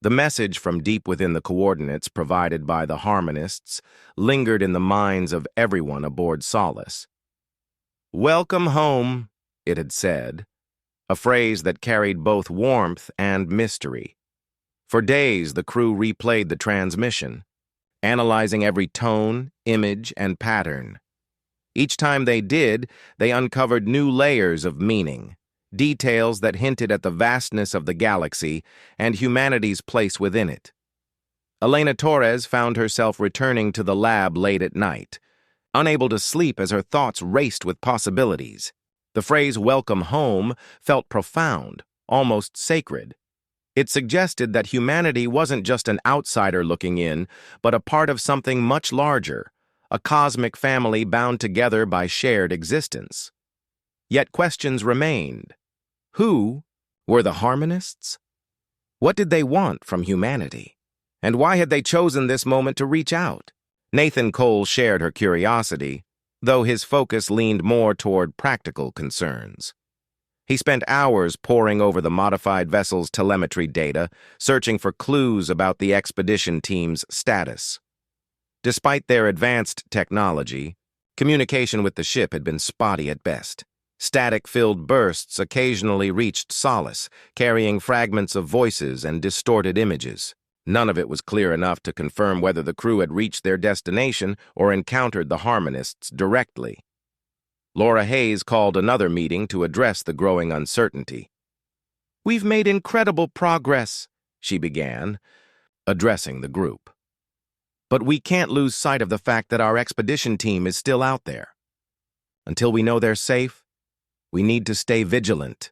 The message from deep within the coordinates provided by the harmonists lingered in the minds of everyone aboard Solace. "Welcome home," it had said, a phrase that carried both warmth and mystery. For days, the crew replayed the transmission, analyzing every tone, image, and pattern. Each time they did, they uncovered new layers of meaning, details that hinted at the vastness of the galaxy and humanity's place within it. Elena Torres found herself returning to the lab late at night, unable to sleep as her thoughts raced with possibilities. The phrase "welcome home" felt profound, almost sacred. It suggested that humanity wasn't just an outsider looking in, but a part of something much larger, a cosmic family bound together by shared existence. Yet questions remained. Who were the harmonists? What did they want from humanity? And why had they chosen this moment to reach out? Nathan Cole shared her curiosity, though his focus leaned more toward practical concerns. He spent hours poring over the modified vessel's telemetry data, searching for clues about the expedition team's status. Despite their advanced technology, communication with the ship had been spotty at best. Static-filled bursts occasionally reached Solace, carrying fragments of voices and distorted images. None of it was clear enough to confirm whether the crew had reached their destination or encountered the harmonists directly. Laura Hayes called another meeting to address the growing uncertainty. "We've made incredible progress," she began, addressing the group. "But we can't lose sight of the fact that our expedition team is still out there. Until we know they're safe, we need to stay vigilant."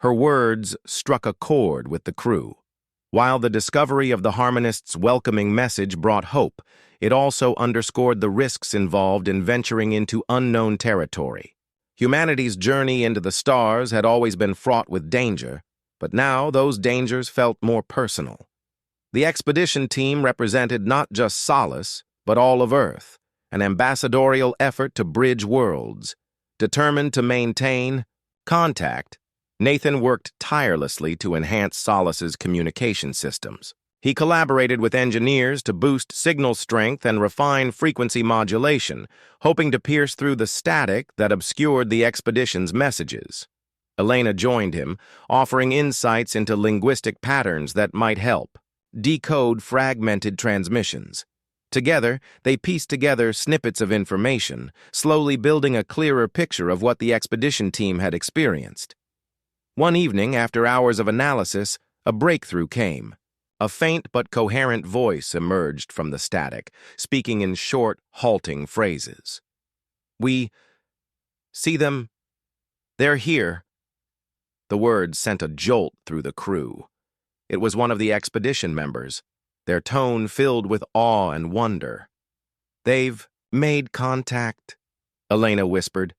Her words struck a chord with the crew. While the discovery of the harmonists' welcoming message brought hope, it also underscored the risks involved in venturing into unknown territory. Humanity's journey into the stars had always been fraught with danger, but now those dangers felt more personal. The expedition team represented not just Solace, but all of Earth, an ambassadorial effort to bridge worlds. Determined to maintain contact, Nathan worked tirelessly to enhance Solace's communication systems. He collaborated with engineers to boost signal strength and refine frequency modulation, hoping to pierce through the static that obscured the expedition's messages. Elena joined him, offering insights into linguistic patterns that might help decode fragmented transmissions. Together, they pieced together snippets of information, slowly building a clearer picture of what the expedition team had experienced. One evening, after hours of analysis, a breakthrough came. A faint but coherent voice emerged from the static, speaking in short, halting phrases. "We see them. They're here." The words sent a jolt through the crew. It was one of the expedition members, their tone filled with awe and wonder. "They've made contact," Elena whispered,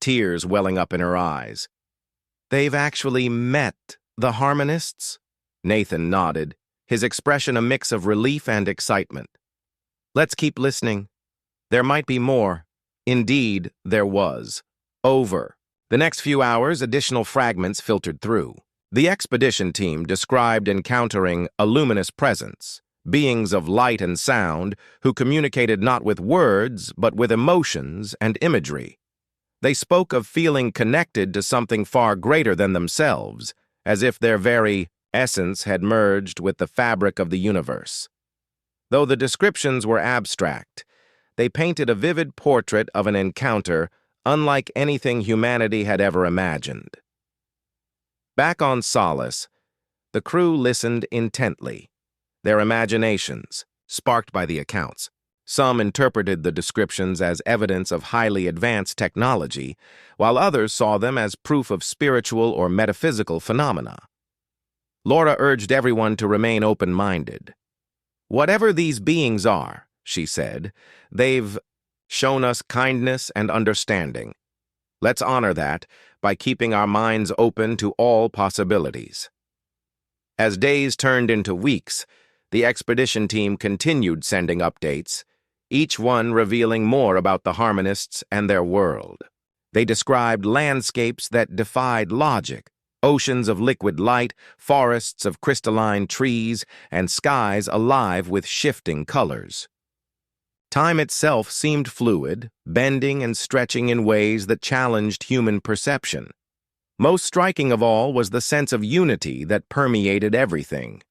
tears welling up in her eyes. "They've actually met the harmonists?" Nathan nodded, his expression a mix of relief and excitement. "Let's keep listening. There might be more." Indeed, there was. Over the next few hours, additional fragments filtered through. The expedition team described encountering a luminous presence, beings of light and sound who communicated not with words, but with emotions and imagery. They spoke of feeling connected to something far greater than themselves, as if their very essence had merged with the fabric of the universe. Though the descriptions were abstract, they painted a vivid portrait of an encounter unlike anything humanity had ever imagined. Back on Solace, the crew listened intently, their imaginations sparked by the accounts. Some interpreted the descriptions as evidence of highly advanced technology, while others saw them as proof of spiritual or metaphysical phenomena. Laura urged everyone to remain open-minded. "Whatever these beings are," she said, "they've shown us kindness and understanding. Let's honor that by keeping our minds open to all possibilities." As days turned into weeks, the expedition team continued sending updates, each one revealing more about the harmonists and their world. They described landscapes that defied logic, Oceans of liquid light, forests of crystalline trees, and skies alive with shifting colors. Time itself seemed fluid, bending and stretching in ways that challenged human perception. Most striking of all was the sense of unity that permeated everything.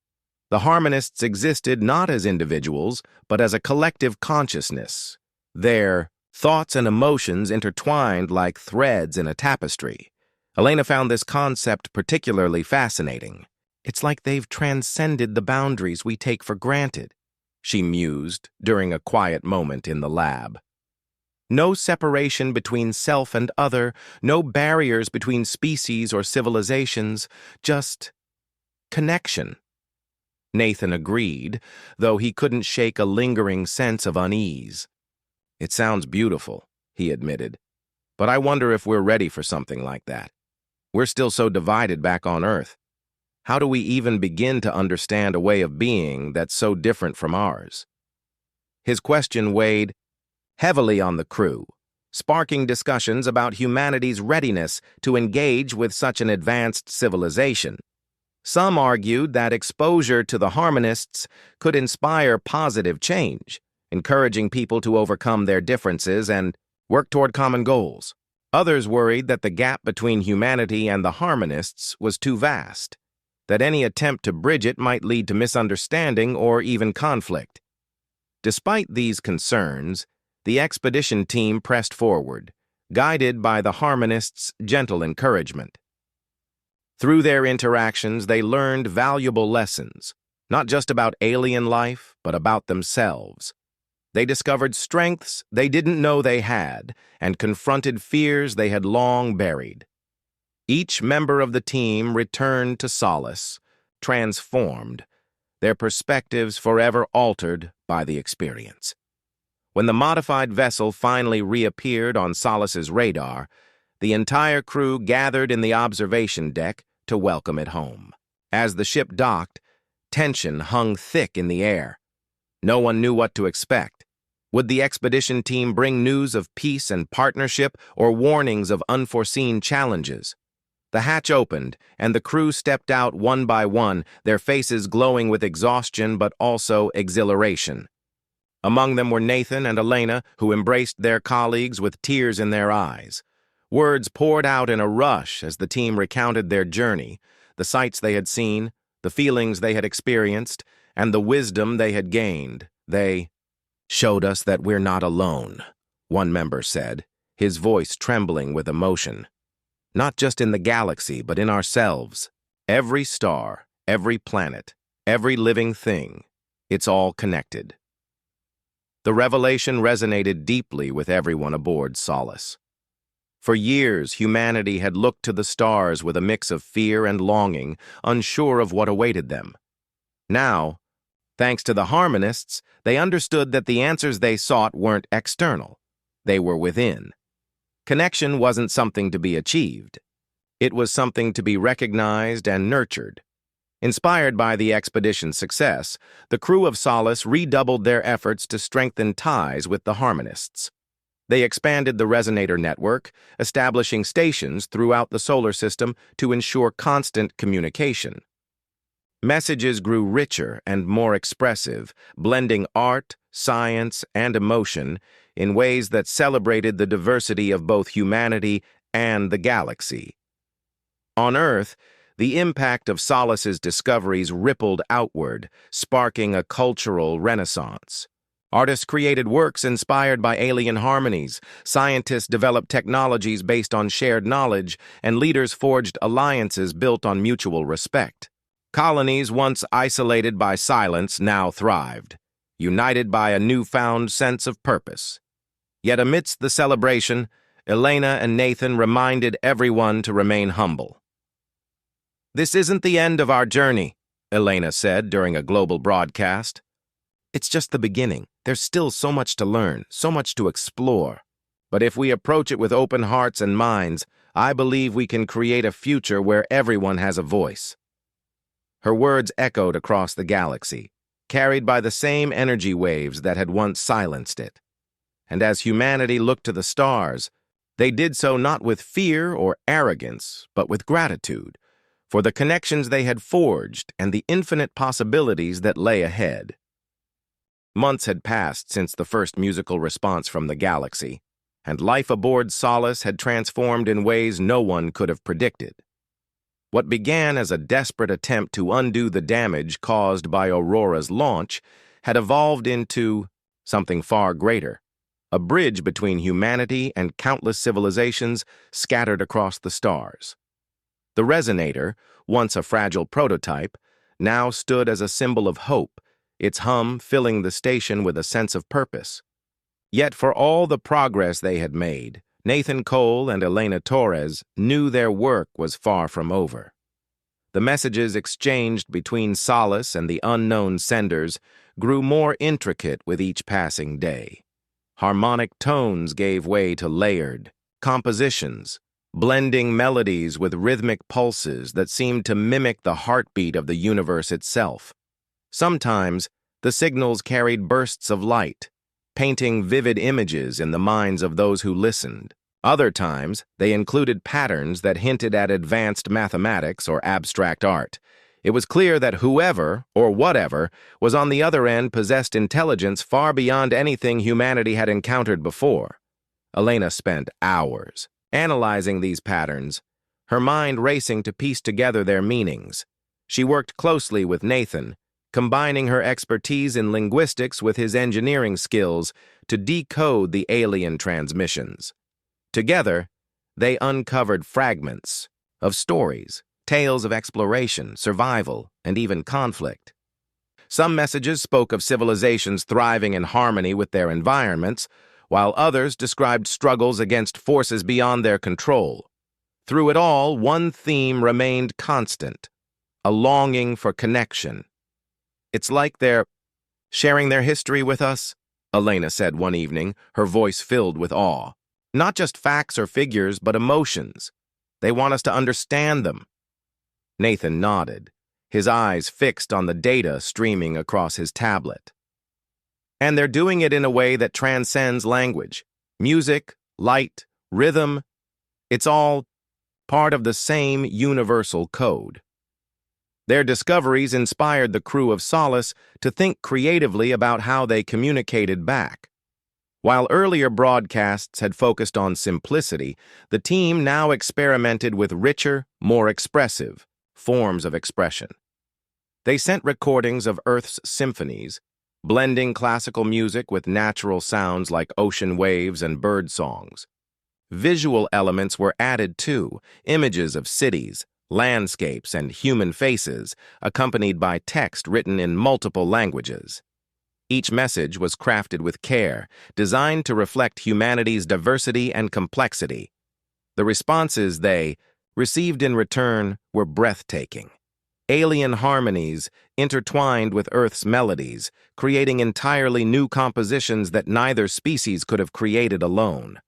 The harmonists existed not as individuals, but as a collective consciousness. Their thoughts and emotions intertwined like threads in a tapestry. Elena found this concept particularly fascinating. It's like they've transcended the boundaries we take for granted, she mused during a quiet moment in the lab. No separation between self and other, no barriers between species or civilizations, just connection. Nathan agreed, though he couldn't shake a lingering sense of unease. It sounds beautiful, he admitted, but I wonder if we're ready for something like that. We're still so divided back on Earth. How do we even begin to understand a way of being that's so different from ours? His question weighed heavily on the crew, sparking discussions about humanity's readiness to engage with such an advanced civilization. Some argued that exposure to the harmonists could inspire positive change, encouraging people to overcome their differences and work toward common goals. Others worried that the gap between humanity and the harmonists was too vast, that any attempt to bridge it might lead to misunderstanding or even conflict. Despite these concerns, the expedition team pressed forward, guided by the harmonists' gentle encouragement. Through their interactions, they learned valuable lessons, not just about alien life, but about themselves. They discovered strengths they didn't know they had and confronted fears they had long buried. Each member of the team returned to Solace, transformed, their perspectives forever altered by the experience. When the modified vessel finally reappeared on Solace's radar, the entire crew gathered in the observation deck to welcome it home. As the ship docked, tension hung thick in the air. No one knew what to expect. Would the expedition team bring news of peace and partnership or warnings of unforeseen challenges? The hatch opened, and the crew stepped out one by one, their faces glowing with exhaustion but also exhilaration. Among them were Nathan and Elena, who embraced their colleagues with tears in their eyes. Words poured out in a rush as the team recounted their journey, the sights they had seen, the feelings they had experienced, and the wisdom they had gained. They showed us that we're not alone, one member said, his voice trembling with emotion. Not just in the galaxy, but in ourselves. Every star, every planet, every living thing, it's all connected. The revelation resonated deeply with everyone aboard Solace. For years, humanity had looked to the stars with a mix of fear and longing, unsure of what awaited them. Now, thanks to the harmonists, they understood that the answers they sought weren't external. They were within. Connection wasn't something to be achieved. It was something to be recognized and nurtured. Inspired by the expedition's success, the crew of Solace redoubled their efforts to strengthen ties with the harmonists. They expanded the resonator network, establishing stations throughout the solar system to ensure constant communication. Messages grew richer and more expressive, blending art, science, and emotion in ways that celebrated the diversity of both humanity and the galaxy. On Earth, the impact of Solace's discoveries rippled outward, sparking a cultural renaissance. Artists created works inspired by alien harmonies, scientists developed technologies based on shared knowledge, and leaders forged alliances built on mutual respect. Colonies once isolated by silence now thrived, united by a newfound sense of purpose. Yet amidst the celebration, Elena and Nathan reminded everyone to remain humble. "This isn't the end of our journey," Elena said during a global broadcast. "It's just the beginning. There's still so much to learn, so much to explore. But if we approach it with open hearts and minds, I believe we can create a future where everyone has a voice." Her words echoed across the galaxy, carried by the same energy waves that had once silenced it. And as humanity looked to the stars, they did so not with fear or arrogance, but with gratitude, for the connections they had forged and the infinite possibilities that lay ahead. Months had passed since the first musical response from the galaxy, and life aboard Solace had transformed in ways no one could have predicted. What began as a desperate attempt to undo the damage caused by Aurora's launch had evolved into something far greater, a bridge between humanity and countless civilizations scattered across the stars. The resonator, once a fragile prototype, now stood as a symbol of hope, its hum filling the station with a sense of purpose. Yet for all the progress they had made, Nathan Cole and Elena Torres knew their work was far from over. The messages exchanged between Solace and the unknown senders grew more intricate with each passing day. Harmonic tones gave way to layered compositions, blending melodies with rhythmic pulses that seemed to mimic the heartbeat of the universe itself. Sometimes, the signals carried bursts of light, painting vivid images in the minds of those who listened. Other times, they included patterns that hinted at advanced mathematics or abstract art. It was clear that whoever, or whatever, was on the other end possessed intelligence far beyond anything humanity had encountered before. Elena spent hours analyzing these patterns, her mind racing to piece together their meanings. She worked closely with Nathan, combining her expertise in linguistics with his engineering skills to decode the alien transmissions. Together, they uncovered fragments of stories, tales of exploration, survival, and even conflict. Some messages spoke of civilizations thriving in harmony with their environments, while others described struggles against forces beyond their control. Through it all, one theme remained constant: a longing for connection. "It's like they're sharing their history with us," Elena said one evening, her voice filled with awe. "Not just facts or figures, but emotions. They want us to understand them." Nathan nodded, his eyes fixed on the data streaming across his tablet. "And they're doing it in a way that transcends language. Music, light, rhythm, it's all part of the same universal code." Their discoveries inspired the crew of Solace to think creatively about how they communicated back. While earlier broadcasts had focused on simplicity, the team now experimented with richer, more expressive forms of expression. They sent recordings of Earth's symphonies, blending classical music with natural sounds like ocean waves and bird songs. Visual elements were added too, images of cities, landscapes, and human faces, accompanied by text written in multiple languages. Each message was crafted with care, designed to reflect humanity's diversity and complexity. The responses they received in return were breathtaking. Alien harmonies intertwined with Earth's melodies, creating entirely new compositions that neither species could have created alone.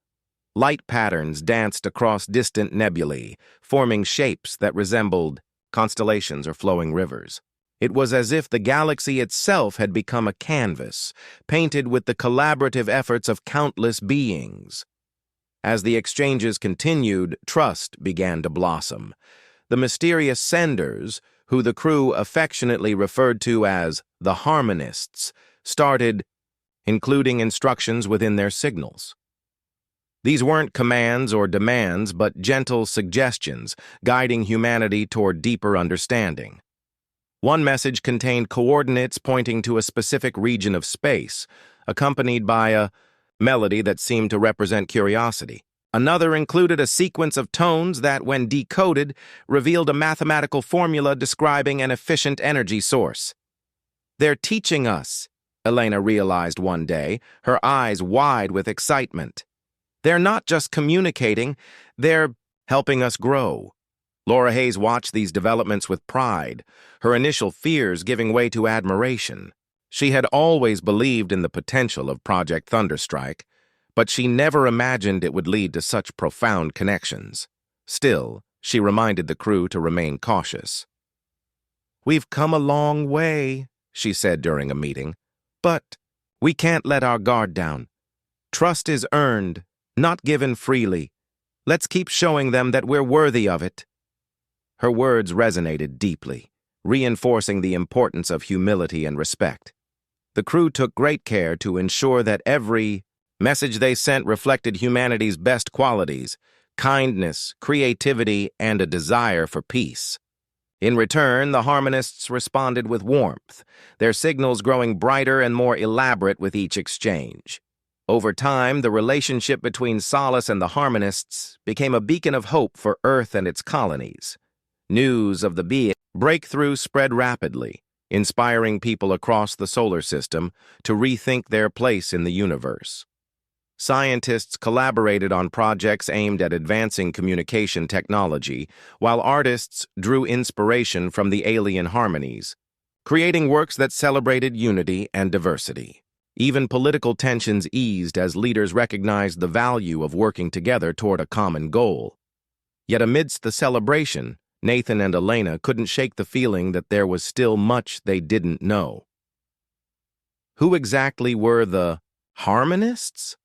Light patterns danced across distant nebulae, forming shapes that resembled constellations or flowing rivers. It was as if the galaxy itself had become a canvas, painted with the collaborative efforts of countless beings. As the exchanges continued, trust began to blossom. The mysterious senders, who the crew affectionately referred to as the harmonists, started including instructions within their signals. These weren't commands or demands, but gentle suggestions, guiding humanity toward deeper understanding. One message contained coordinates pointing to a specific region of space, accompanied by a melody that seemed to represent curiosity. Another included a sequence of tones that, when decoded, revealed a mathematical formula describing an efficient energy source. "They're teaching us," Elena realized one day, her eyes wide with excitement. "They're not just communicating, they're helping us grow." Laura Hayes watched these developments with pride, her initial fears giving way to admiration. She had always believed in the potential of Project Thunderstrike, but she never imagined it would lead to such profound connections. Still, she reminded the crew to remain cautious. "We've come a long way," she said during a meeting, "but we can't let our guard down. Trust is earned, not given freely. Let's keep showing them that we're worthy of it." Her words resonated deeply, reinforcing the importance of humility and respect. The crew took great care to ensure that every message they sent reflected humanity's best qualities: kindness, creativity, and a desire for peace. In return, the harmonists responded with warmth, their signals growing brighter and more elaborate with each exchange. Over time, the relationship between Solace and the harmonists became a beacon of hope for Earth and its colonies. News of the being breakthrough spread rapidly, inspiring people across the solar system to rethink their place in the universe. Scientists collaborated on projects aimed at advancing communication technology, while artists drew inspiration from the alien harmonies, creating works that celebrated unity and diversity. Even political tensions eased as leaders recognized the value of working together toward a common goal. Yet amidst the celebration, Nathan and Elena couldn't shake the feeling that there was still much they didn't know. Who exactly were the harmonists?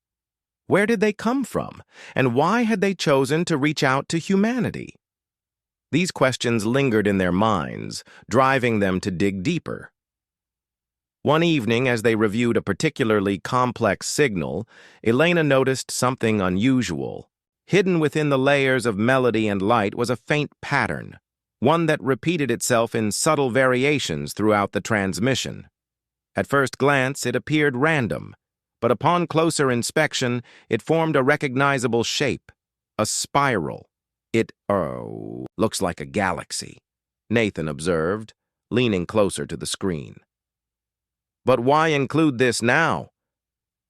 Where did they come from, and why had they chosen to reach out to humanity? These questions lingered in their minds, driving them to dig deeper. One evening, as they reviewed a particularly complex signal, Elena noticed something unusual. Hidden within the layers of melody and light was a faint pattern, one that repeated itself in subtle variations throughout the transmission. At first glance, it appeared random, but upon closer inspection, it formed a recognizable shape, a spiral. It looks like a galaxy, Nathan observed, leaning closer to the screen. But why include this now?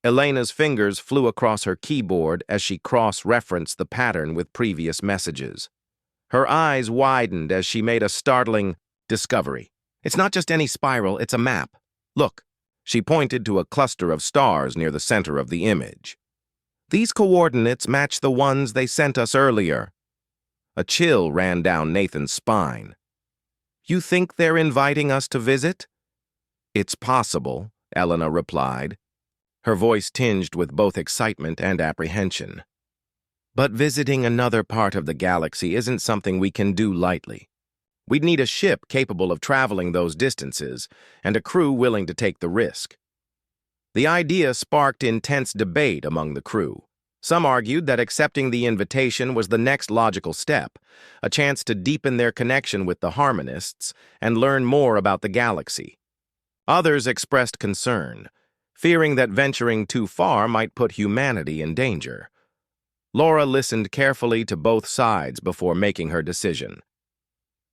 Elena's fingers flew across her keyboard as she cross-referenced the pattern with previous messages. Her eyes widened as she made a startling discovery. It's not just any spiral, it's a map. Look. She pointed to a cluster of stars near the center of the image. These coordinates match the ones they sent us earlier. A chill ran down Nathan's spine. You think they're inviting us to visit? It's possible, Elena replied, her voice tinged with both excitement and apprehension. But visiting another part of the galaxy isn't something we can do lightly. We'd need a ship capable of traveling those distances and a crew willing to take the risk. The idea sparked intense debate among the crew. Some argued that accepting the invitation was the next logical step, a chance to deepen their connection with the harmonists and learn more about the galaxy. Others expressed concern, fearing that venturing too far might put humanity in danger. Laura listened carefully to both sides before making her decision.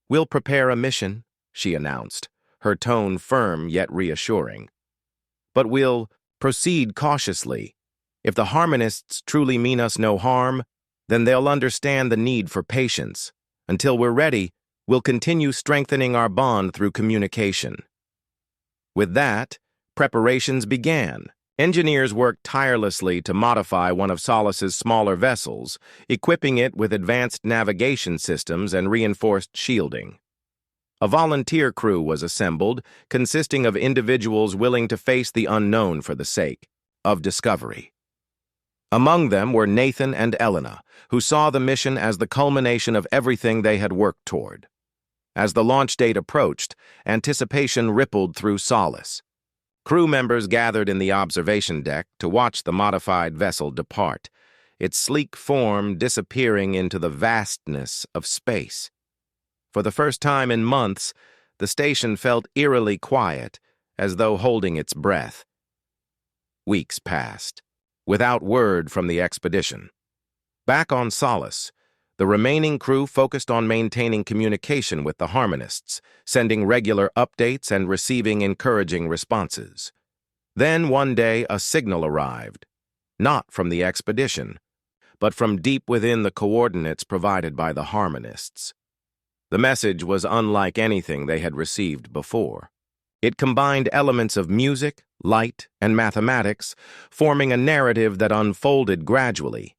We'll prepare a mission, she announced, her tone firm yet reassuring. But we'll proceed cautiously. If the harmonists truly mean us no harm, then they'll understand the need for patience. Until we're ready, we'll continue strengthening our bond through communication. With that, preparations began. Engineers worked tirelessly to modify one of Solace's smaller vessels, equipping it with advanced navigation systems and reinforced shielding. A volunteer crew was assembled, consisting of individuals willing to face the unknown for the sake of discovery. Among them were Nathan and Elena, who saw the mission as the culmination of everything they had worked toward. As the launch date approached, anticipation rippled through Solace. Crew members gathered in the observation deck to watch the modified vessel depart, its sleek form disappearing into the vastness of space. For the first time in months, the station felt eerily quiet, as though holding its breath. Weeks passed, without word from the expedition. Back on Solace, the remaining crew focused on maintaining communication with the harmonists, sending regular updates and receiving encouraging responses. Then, one day, a signal arrived, not from the expedition, but from deep within the coordinates provided by the harmonists. The message was unlike anything they had received before. It combined elements of music, light, and mathematics, forming a narrative that unfolded gradually.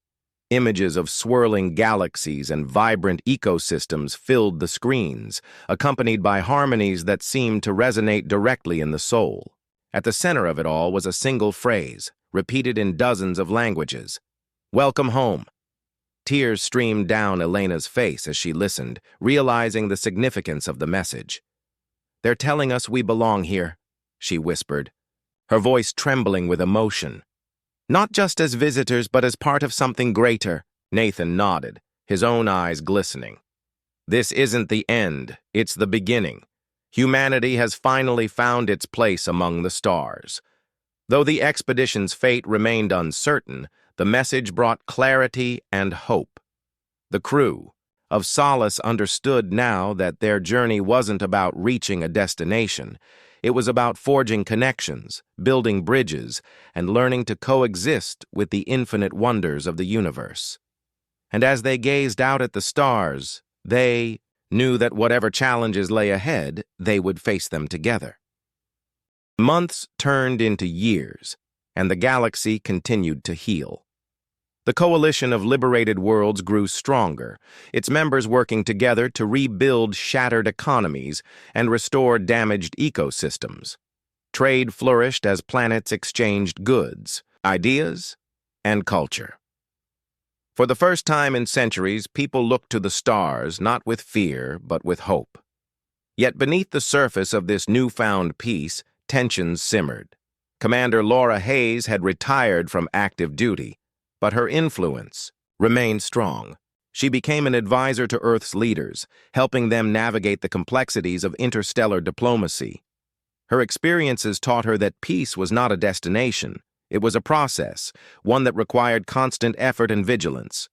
Images of swirling galaxies and vibrant ecosystems filled the screens, accompanied by harmonies that seemed to resonate directly in the soul. At the center of it all was a single phrase, repeated in dozens of languages. Welcome home. Tears streamed down Elena's face as she listened, realizing the significance of the message. "They're telling us we belong here," she whispered, her voice trembling with emotion. "Not just as visitors, but as part of something greater." Nathan nodded, his own eyes glistening. "This isn't the end, it's the beginning. Humanity has finally found its place among the stars." Though the expedition's fate remained uncertain, the message brought clarity and hope. The crew of Solace understood now that their journey wasn't about reaching a destination. It was about forging connections, building bridges, and learning to coexist with the infinite wonders of the universe. And as they gazed out at the stars, they knew that whatever challenges lay ahead, they would face them together. Months turned into years, and the galaxy continued to heal. The coalition of liberated worlds grew stronger, its members working together to rebuild shattered economies and restore damaged ecosystems. Trade flourished as planets exchanged goods, ideas, and culture. For the first time in centuries, people looked to the stars not with fear, but with hope. Yet beneath the surface of this newfound peace, tensions simmered. Commander Laura Hayes had retired from active duty, but her influence remained strong. She became an advisor to Earth's leaders, helping them navigate the complexities of interstellar diplomacy. Her experiences taught her that peace was not a destination. It was a process, one that required constant effort and vigilance.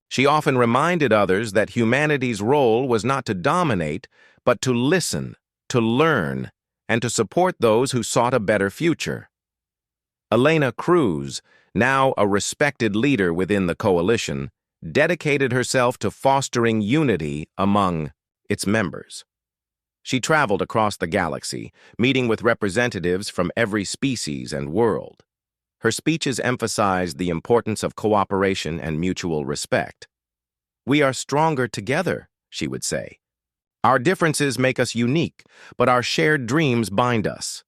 She often reminded others that humanity's role was not to dominate, but to listen, to learn, and to support those who sought a better future. Elena Cruz, now a respected leader within the coalition, dedicated herself to fostering unity among its members. She traveled across the galaxy, meeting with representatives from every species and world. Her speeches emphasized the importance of cooperation and mutual respect. "We are stronger together," she would say. "Our differences make us unique, but our shared dreams bind us."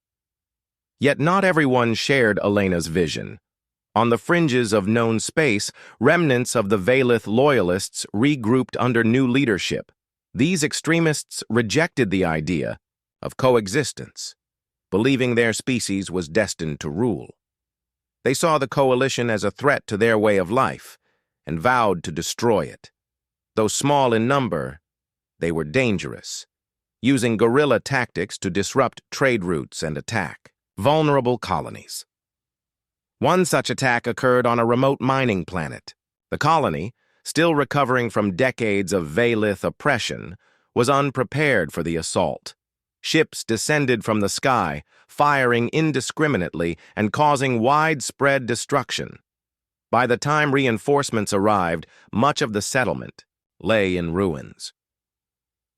Yet not everyone shared Elena's vision. On the fringes of known space, remnants of the Valith loyalists regrouped under new leadership. These extremists rejected the idea of coexistence, believing their species was destined to rule. They saw the coalition as a threat to their way of life and vowed to destroy it. Though small in number, they were dangerous, using guerrilla tactics to disrupt trade routes and attack vulnerable colonies. One such attack occurred on a remote mining planet. The colony, still recovering from decades of Valith oppression, was unprepared for the assault. Ships descended from the sky, firing indiscriminately and causing widespread destruction. By the time reinforcements arrived, much of the settlement lay in ruins.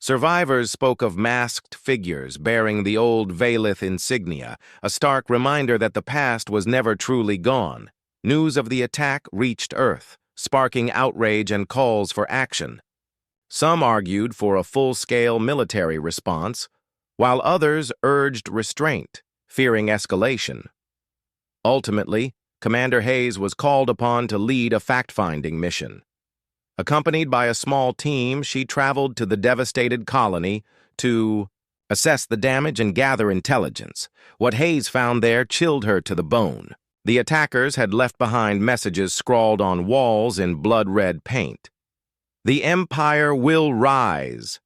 Survivors spoke of masked figures bearing the old Valith insignia, a stark reminder that the past was never truly gone. News of the attack reached Earth, sparking outrage and calls for action. Some argued for a full-scale military response, while others urged restraint, fearing escalation. Ultimately, Commander Hayes was called upon to lead a fact-finding mission. Accompanied by a small team, she traveled to the devastated colony to assess the damage and gather intelligence. What Hayes found there chilled her to the bone. The attackers had left behind messages scrawled on walls in blood-red paint. "The Empire will rise."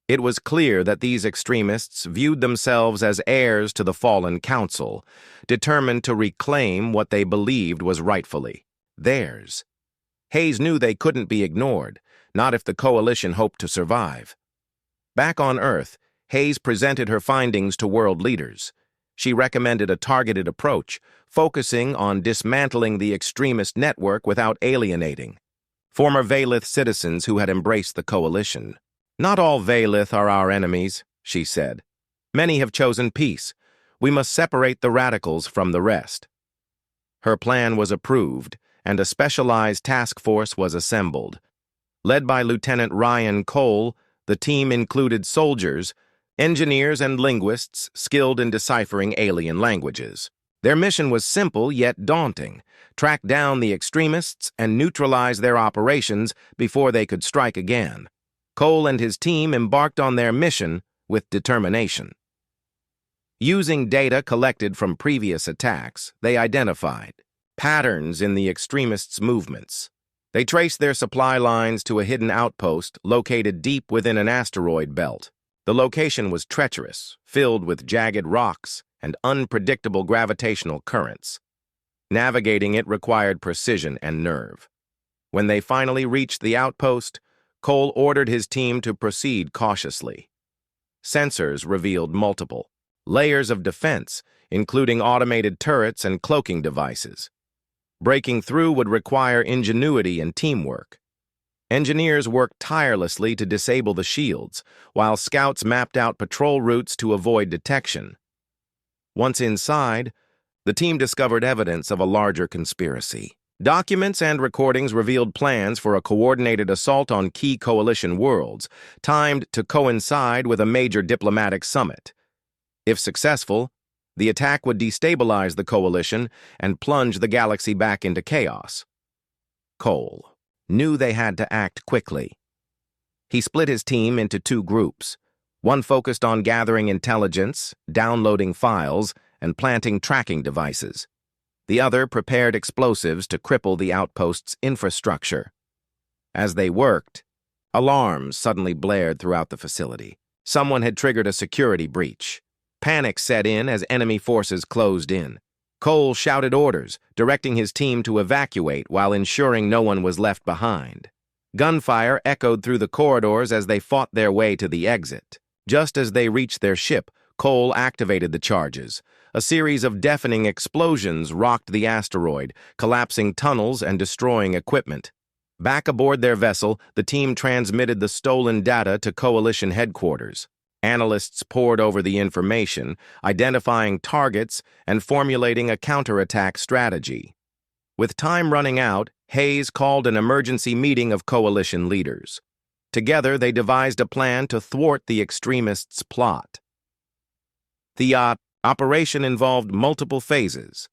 It was clear that these extremists viewed themselves as heirs to the fallen council, determined to reclaim what they believed was rightfully theirs. Hayes knew they couldn't be ignored, not if the coalition hoped to survive. Back on Earth, Hayes presented her findings to world leaders. She recommended a targeted approach, focusing on dismantling the extremist network without alienating former Valith citizens who had embraced the coalition. "Not all Valith are our enemies," she said. "Many have chosen peace. We must separate the radicals from the rest." Her plan was approved, and a specialized task force was assembled. Led by Lieutenant Ryan Cole, the team included soldiers, engineers, and linguists skilled in deciphering alien languages. Their mission was simple yet daunting: track down the extremists and neutralize their operations before they could strike again. Cole and his team embarked on their mission with determination. Using data collected from previous attacks, they identified patterns in the extremists' movements. They traced their supply lines to a hidden outpost located deep within an asteroid belt. The location was treacherous, filled with jagged rocks and unpredictable gravitational currents. Navigating it required precision and nerve. When they finally reached the outpost, Cole ordered his team to proceed cautiously. Sensors revealed multiple layers of defense, including automated turrets and cloaking devices. Breaking through would require ingenuity and teamwork. Engineers worked tirelessly to disable the shields, while scouts mapped out patrol routes to avoid detection. Once inside, the team discovered evidence of a larger conspiracy. Documents and recordings revealed plans for a coordinated assault on key coalition worlds, timed to coincide with a major diplomatic summit. If successful, the attack would destabilize the coalition and plunge the galaxy back into chaos. Cole knew they had to act quickly. He split his team into two groups. One focused on gathering intelligence, downloading files, and planting tracking devices. The other prepared explosives to cripple the outpost's infrastructure. As they worked, alarms suddenly blared throughout the facility. Someone had triggered a security breach. Panic set in as enemy forces closed in. Cole shouted orders, directing his team to evacuate while ensuring no one was left behind. Gunfire echoed through the corridors as they fought their way to the exit. Just as they reached their ship, Cole activated the charges. A series of deafening explosions rocked the asteroid, collapsing tunnels and destroying equipment. Back aboard their vessel, the team transmitted the stolen data to Coalition headquarters. Analysts pored over the information, identifying targets and formulating a counterattack strategy. With time running out, Hayes called an emergency meeting of Coalition leaders. Together, they devised a plan to thwart the extremists' plot. The operation involved multiple phases.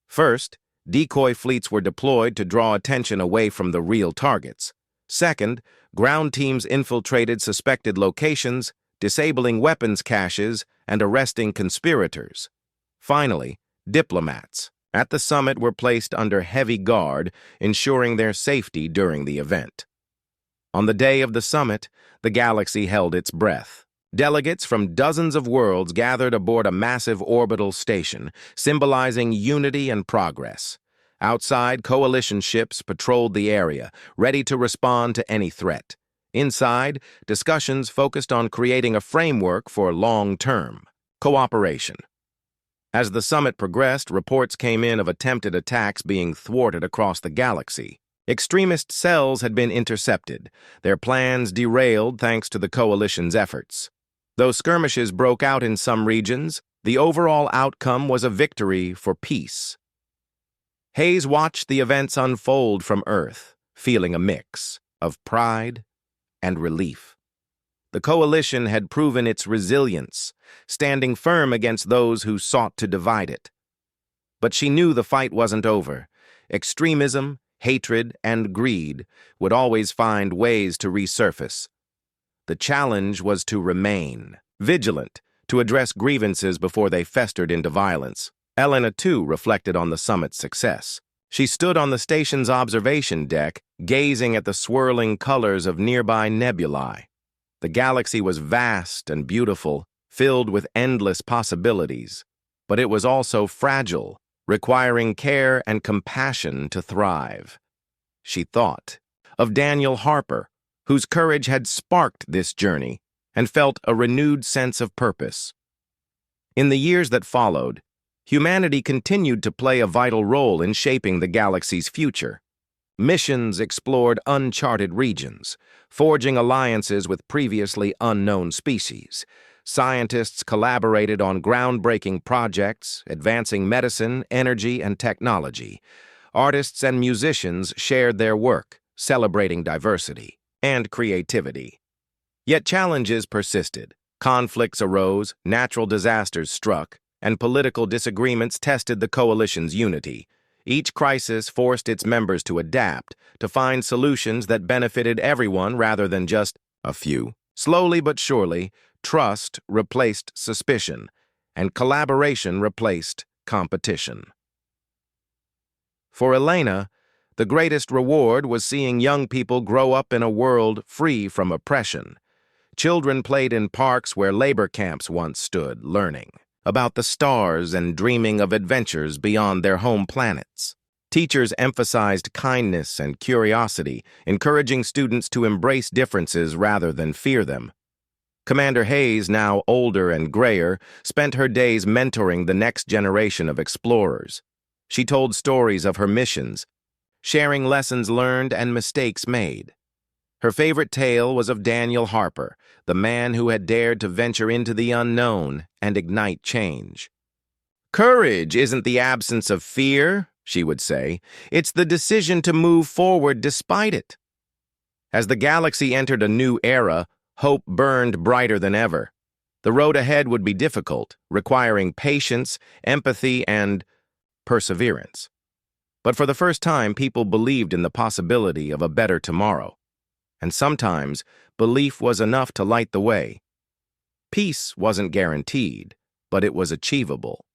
First, decoy fleets were deployed to draw attention away from the real targets. Second, ground teams infiltrated suspected locations, disabling weapons caches and arresting conspirators. Finally, diplomats at the summit were placed under heavy guard, ensuring their safety during the event. On the day of the summit, the galaxy held its breath. Delegates from dozens of worlds gathered aboard a massive orbital station, symbolizing unity and progress. Outside, coalition ships patrolled the area, ready to respond to any threat. Inside, discussions focused on creating a framework for long-term cooperation. As the summit progressed, reports came in of attempted attacks being thwarted across the galaxy. Extremist cells had been intercepted, their plans derailed thanks to the coalition's efforts. Though skirmishes broke out in some regions, the overall outcome was a victory for peace. Hayes watched the events unfold from Earth, feeling a mix of pride and relief. The coalition had proven its resilience, standing firm against those who sought to divide it. But she knew the fight wasn't over. Extremism, hatred, and greed would always find ways to resurface. The challenge was to remain vigilant, to address grievances before they festered into violence. Elena, too, reflected on the summit's success. She stood on the station's observation deck, gazing at the swirling colors of nearby nebulae. The galaxy was vast and beautiful, filled with endless possibilities, but it was also fragile, requiring care and compassion to thrive. She thought of Daniel Harper, whose courage had sparked this journey, and felt a renewed sense of purpose. In the years that followed, humanity continued to play a vital role in shaping the galaxy's future. Missions explored uncharted regions, forging alliances with previously unknown species. Scientists collaborated on groundbreaking projects, advancing medicine, energy, and technology. Artists and musicians shared their work, celebrating diversity and creativity. Yet challenges persisted. Conflicts arose, natural disasters struck, and political disagreements tested the coalition's unity. Each crisis forced its members to adapt, to find solutions that benefited everyone rather than just a few. Slowly but surely, trust replaced suspicion, and collaboration replaced competition. For Elena, the greatest reward was seeing young people grow up in a world free from oppression. Children played in parks where labor camps once stood, learning about the stars and dreaming of adventures beyond their home planets. Teachers emphasized kindness and curiosity, encouraging students to embrace differences rather than fear them. Commander Hayes, now older and grayer, spent her days mentoring the next generation of explorers. She told stories of her missions, sharing lessons learned and mistakes made. Her favorite tale was of Daniel Harper, the man who had dared to venture into the unknown and ignite change. "Courage isn't the absence of fear," she would say. "It's the decision to move forward despite it." As the galaxy entered a new era, hope burned brighter than ever. The road ahead would be difficult, requiring patience, empathy, and perseverance. But for the first time, people believed in the possibility of a better tomorrow. And sometimes, belief was enough to light the way. Peace wasn't guaranteed, but it was achievable.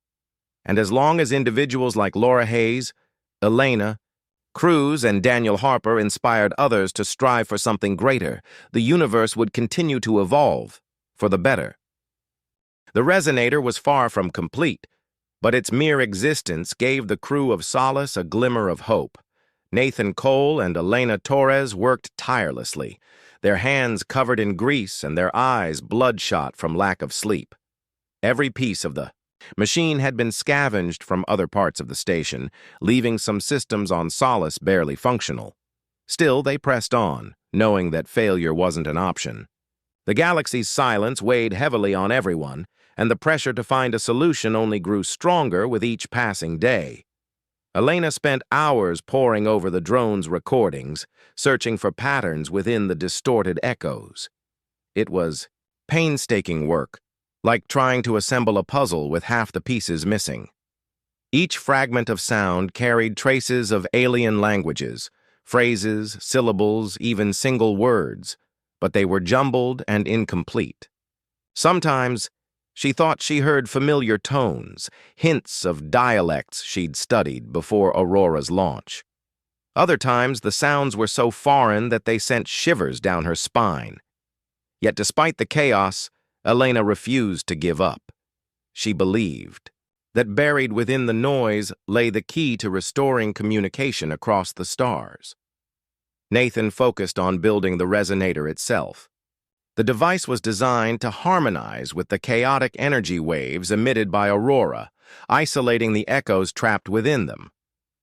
And as long as individuals like Laura Hayes, Elena, Cruz, and Daniel Harper inspired others to strive for something greater, the universe would continue to evolve, for the better. The resonator was far from complete, but its mere existence gave the crew of Solace a glimmer of hope. Nathan Cole and Elena Torres worked tirelessly, their hands covered in grease and their eyes bloodshot from lack of sleep. Every piece of the machine had been scavenged from other parts of the station, leaving some systems on Solace barely functional. Still, they pressed on, knowing that failure wasn't an option. The galaxy's silence weighed heavily on everyone, and the pressure to find a solution only grew stronger with each passing day. Elena spent hours poring over the drone's recordings, searching for patterns within the distorted echoes. It was painstaking work, like trying to assemble a puzzle with half the pieces missing. Each fragment of sound carried traces of alien languages, phrases, syllables, even single words, but they were jumbled and incomplete. Sometimes, she thought she heard familiar tones, hints of dialects she'd studied before Aurora's launch. Other times, the sounds were so foreign that they sent shivers down her spine. Yet despite the chaos, Elena refused to give up. She believed that buried within the noise lay the key to restoring communication across the stars. Nathan focused on building the resonator itself. The device was designed to harmonize with the chaotic energy waves emitted by Aurora, isolating the echoes trapped within them.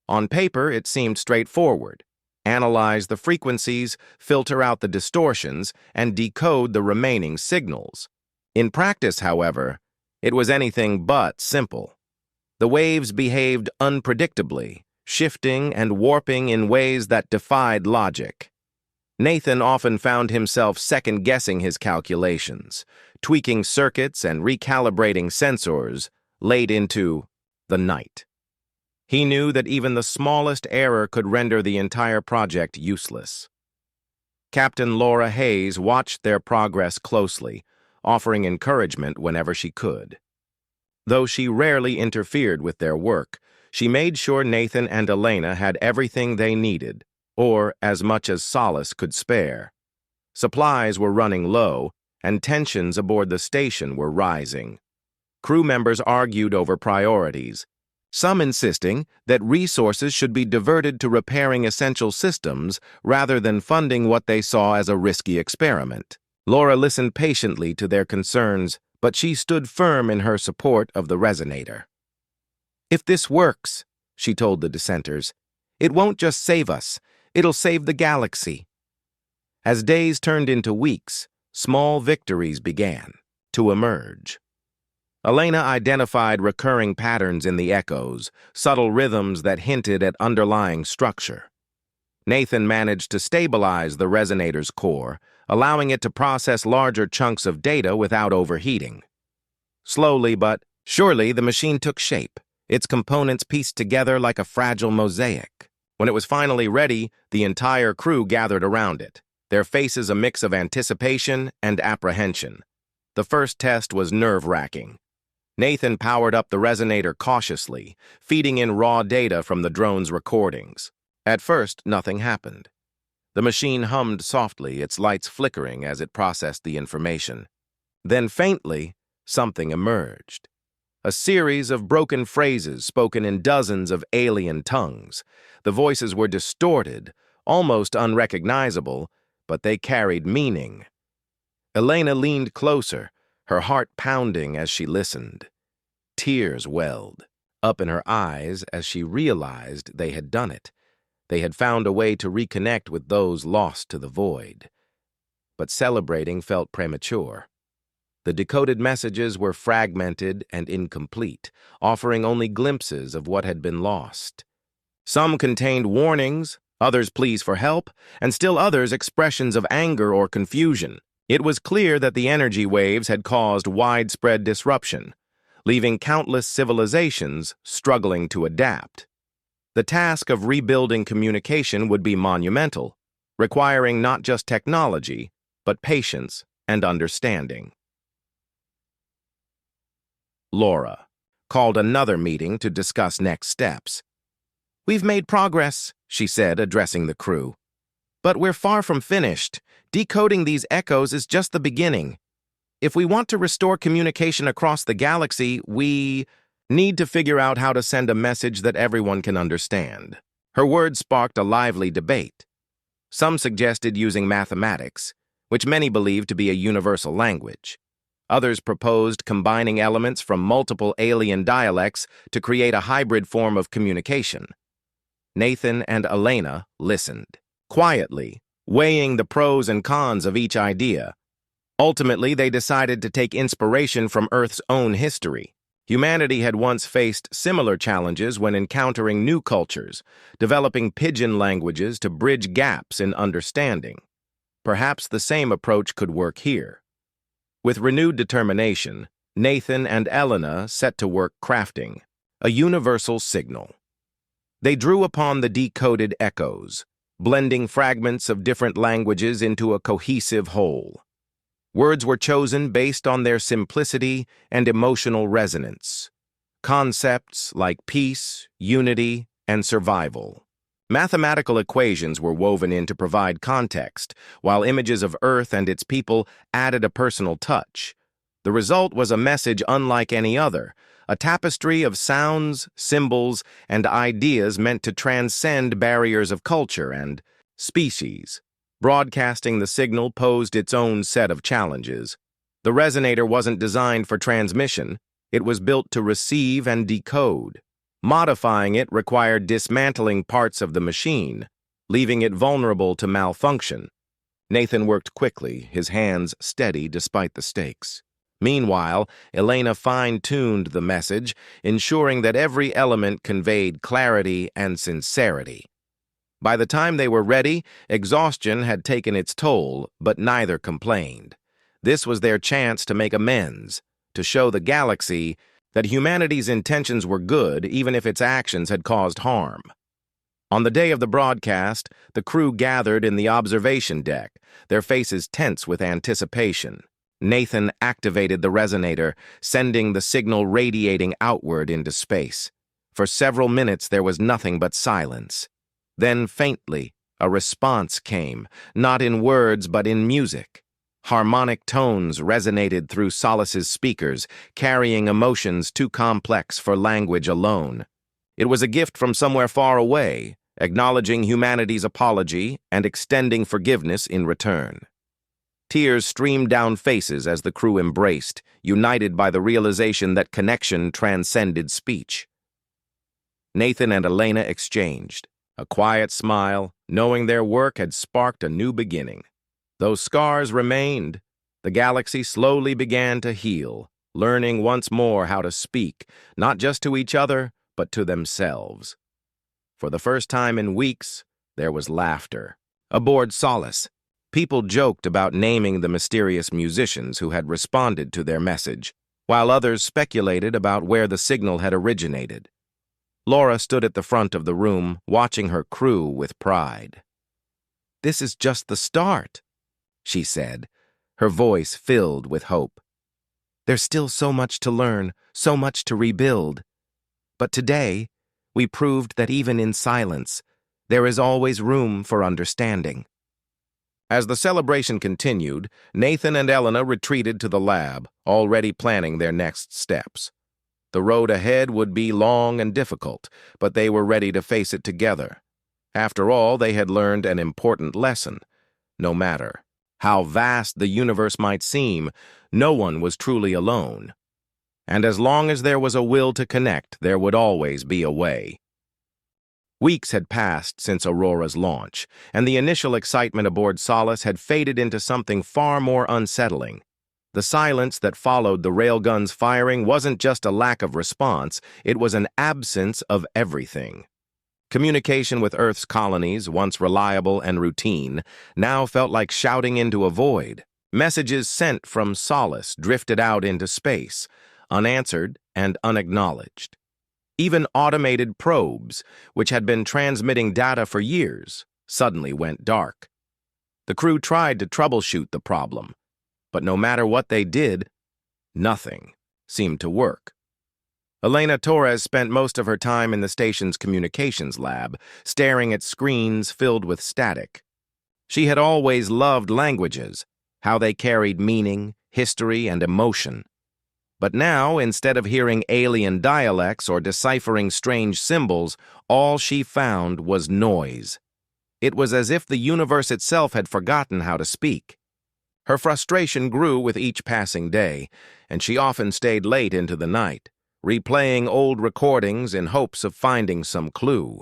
On paper, it seemed straightforward. Analyze the frequencies, filter out the distortions, and decode the remaining signals. In practice, however, it was anything but simple. The waves behaved unpredictably, shifting and warping in ways that defied logic. Nathan often found himself second-guessing his calculations, tweaking circuits and recalibrating sensors late into the night. He knew that even the smallest error could render the entire project useless. Captain Laura Hayes watched their progress closely, offering encouragement whenever she could. Though she rarely interfered with their work, she made sure Nathan and Elena had everything they needed, or as much as Solace could spare. Supplies were running low, and tensions aboard the station were rising. Crew members argued over priorities, some insisting that resources should be diverted to repairing essential systems rather than funding what they saw as a risky experiment. Laura listened patiently to their concerns, but she stood firm in her support of the resonator. "If this works," she told the dissenters, "it won't just save us, it'll save the galaxy." As days turned into weeks, small victories began to emerge. Elena identified recurring patterns in the echoes, subtle rhythms that hinted at underlying structure. Nathan managed to stabilize the resonator's core, allowing it to process larger chunks of data without overheating. Slowly but Surely, the machine took shape, its components pieced together like a fragile mosaic. When it was finally ready, the entire crew gathered around it, their faces a mix of anticipation and apprehension. The first test was nerve-wracking. Nathan powered up the resonator cautiously, feeding in raw data from the drone's recordings. At first, nothing happened. The machine hummed softly, its lights flickering as it processed the information. Then faintly, something emerged. A series of broken phrases spoken in dozens of alien tongues. The voices were distorted, almost unrecognizable, but they carried meaning. Elena leaned closer, her heart pounding as she listened. Tears welled up in her eyes as she realized they had done it. They had found a way to reconnect with those lost to the void. But celebrating felt premature. The decoded messages were fragmented and incomplete, offering only glimpses of what had been lost. Some contained warnings, others pleas for help, and still others expressions of anger or confusion. It was clear that the energy waves had caused widespread disruption, leaving countless civilizations struggling to adapt. The task of rebuilding communication would be monumental, requiring not just technology, but patience and understanding. Laura called another meeting to discuss next steps. "We've made progress," she said, addressing the crew. "But we're far from finished. Decoding these echoes is just the beginning. If we want to restore communication across the galaxy, we need to figure out how to send a message that everyone can understand." Her words sparked a lively debate. Some suggested using mathematics, which many believed to be a universal language. Others proposed combining elements from multiple alien dialects to create a hybrid form of communication. Nathan and Elena listened, quietly, weighing the pros and cons of each idea. Ultimately, they decided to take inspiration from Earth's own history. Humanity had once faced similar challenges when encountering new cultures, developing pidgin languages to bridge gaps in understanding. Perhaps the same approach could work here. With renewed determination, Nathan and Elena set to work crafting a universal signal. They drew upon the decoded echoes, blending fragments of different languages into a cohesive whole. Words were chosen based on their simplicity and emotional resonance. Concepts like peace, unity, and survival. Mathematical equations were woven in to provide context, while images of Earth and its people added a personal touch. The result was a message unlike any other, a tapestry of sounds, symbols, and ideas meant to transcend barriers of culture and species. Broadcasting the signal posed its own set of challenges. The resonator wasn't designed for transmission, it was built to receive and decode. Modifying it required dismantling parts of the machine, leaving it vulnerable to malfunction. Nathan worked quickly, his hands steady despite the stakes. Meanwhile, Elena fine-tuned the message, ensuring that every element conveyed clarity and sincerity. By the time they were ready, exhaustion had taken its toll, but neither complained. This was their chance to make amends, to show the galaxy that humanity's intentions were good even if its actions had caused harm. On the day of the broadcast, the crew gathered in the observation deck, their faces tense with anticipation. Nathan activated the resonator, sending the signal radiating outward into space. For several minutes there was nothing but silence. Then, faintly, a response came, not in words but in music. Harmonic tones resonated through Solace's speakers, carrying emotions too complex for language alone. It was a gift from somewhere far away, acknowledging humanity's apology and extending forgiveness in return. Tears streamed down faces as the crew embraced, united by the realization that connection transcended speech. Nathan and Elena exchanged a quiet smile, knowing their work had sparked a new beginning. Though scars remained, the galaxy slowly began to heal, learning once more how to speak, not just to each other, but to themselves. For the first time in weeks, there was laughter. Aboard Solace, people joked about naming the mysterious musicians who had responded to their message. while others speculated about where the signal had originated. Laura stood at the front of the room, watching her crew with pride. "This is just the start," she said, her voice filled with hope. "There's still so much to learn, so much to rebuild. But today, we proved that even in silence, there is always room for understanding." As the celebration continued, Nathan and Elena retreated to the lab, already planning their next steps. The road ahead would be long and difficult, but they were ready to face it together. After all, they had learned an important lesson. No matter how vast the universe might seem, no one was truly alone. And as long as there was a will to connect, there would always be a way. Weeks had passed since Aurora's launch, and the initial excitement aboard Solace had faded into something far more unsettling. The silence that followed the railgun's firing wasn't just a lack of response, it was an absence of everything. Communication with Earth's colonies, once reliable and routine, now felt like shouting into a void. Messages sent from Solace drifted out into space, unanswered and unacknowledged. Even automated probes, which had been transmitting data for years, suddenly went dark. The crew tried to troubleshoot the problem, but no matter what they did, nothing seemed to work. Elena Torres spent most of her time in the station's communications lab, staring at screens filled with static. She had always loved languages, how they carried meaning, history, and emotion. But now, instead of hearing alien dialects or deciphering strange symbols, all she found was noise. It was as if the universe itself had forgotten how to speak. Her frustration grew with each passing day, and she often stayed late into the night, replaying old recordings in hopes of finding some clue.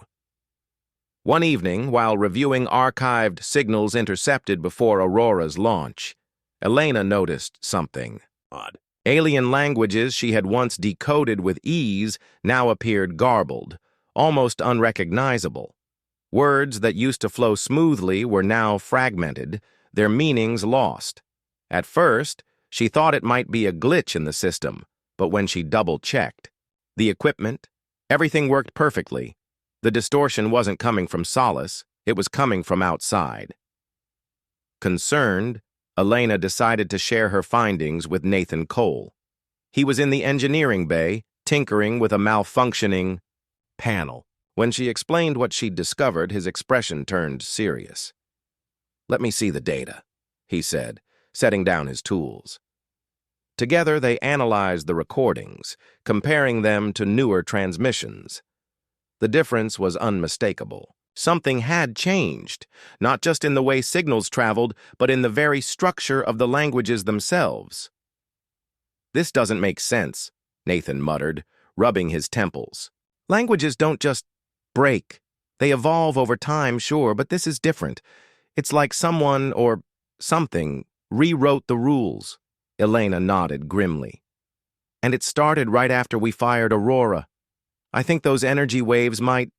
One evening, while reviewing archived signals intercepted before Aurora's launch, Elena noticed something odd. Alien languages she had once decoded with ease now appeared garbled, almost unrecognizable. Words that used to flow smoothly were now fragmented, their meanings lost. At first, she thought it might be a glitch in the system, but when she double-checked, the equipment, everything worked perfectly. The distortion wasn't coming from Solace, it was coming from outside. Concerned, Elena decided to share her findings with Nathan Cole. He was in the engineering bay, tinkering with a malfunctioning panel. When she explained what she'd discovered, his expression turned serious. "Let me see the data," he said, setting down his tools. Together, they analyzed the recordings, comparing them to newer transmissions. The difference was unmistakable. Something had changed, not just in the way signals traveled, but in the very structure of the languages themselves. "This doesn't make sense," Nathan muttered, rubbing his temples. "Languages don't just break. They evolve over time, sure, but this is different. It's like someone, or something, rewrote the rules." Elena nodded grimly. "And it started right after we fired Aurora. I think those energy waves might